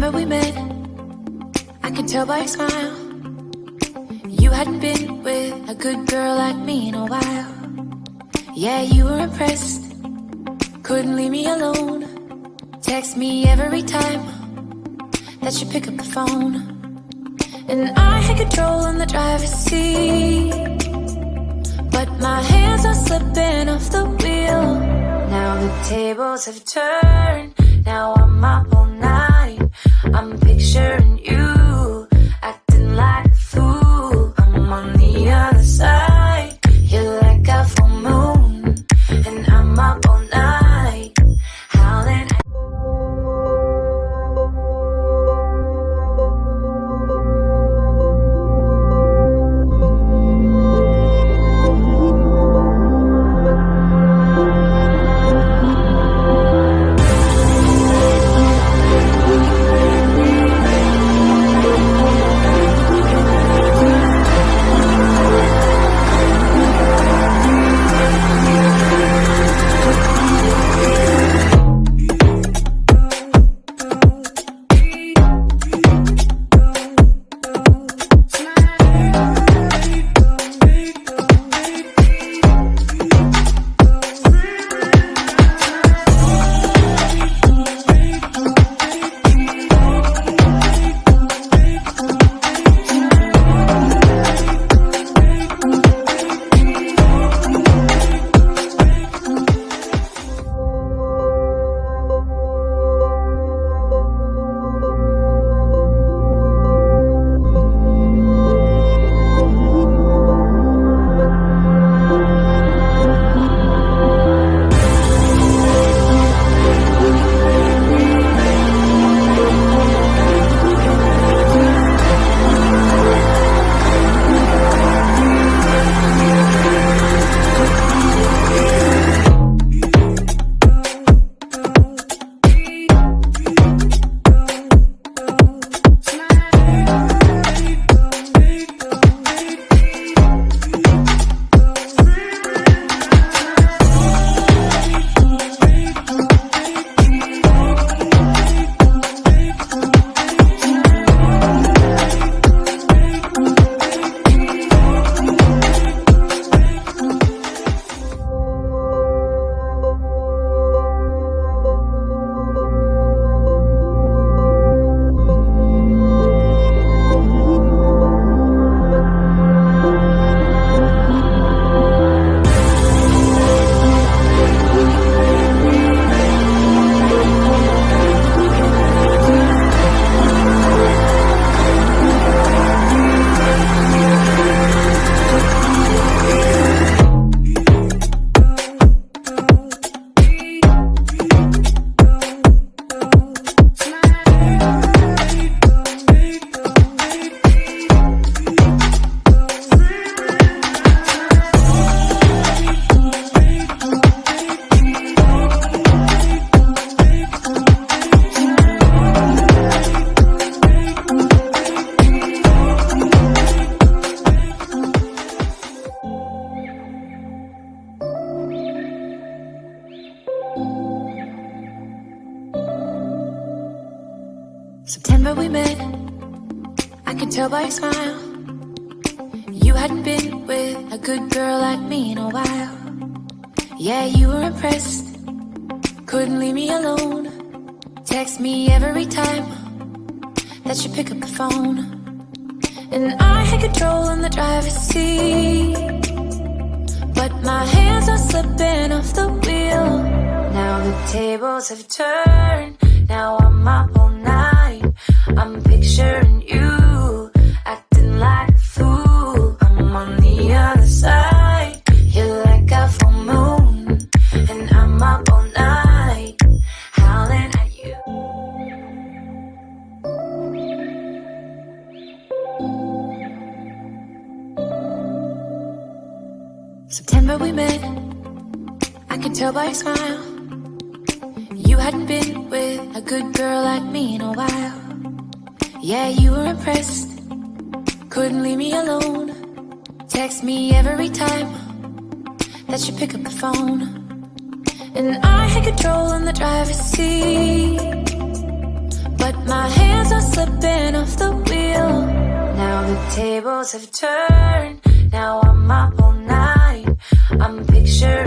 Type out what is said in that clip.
September we met, I could tell by your smile. You hadn't been with a good girl like me in a while. Yeah, you were impressed, couldn't leave me alone. Text me every time that you pick up the phone. And I had control in the driver's seat, but my hands are slipping off the wheel. Now the tables have turned, now I'm up all night. I'm picturing you, acting like a fool. I'm on the other side, you're like a full moon, and I'm up all night, howling. September we met, I could tell by your smile. You hadn't been with a good girl like me in a while. Yeah, you were impressed, couldn't leave me alone. Text me every time that you pick up the phone. And I had control in the driver's seat, but my hands are slipping off the wheel. Now the tables have turned, now I'm up all night. I'm picturing you, acting like a fool. I'm on the other side, you're like a full moon, and I'm up all night, howling at you. September we met, I could tell by your smile. You hadn't been with a good girl like me in a while. Yeah, you were impressed, couldn't leave me alone. Text me every time that you pick up the phone. And I had control in the driver's seat, but my hands tables have turned. Now I'm up all night. I'm picturing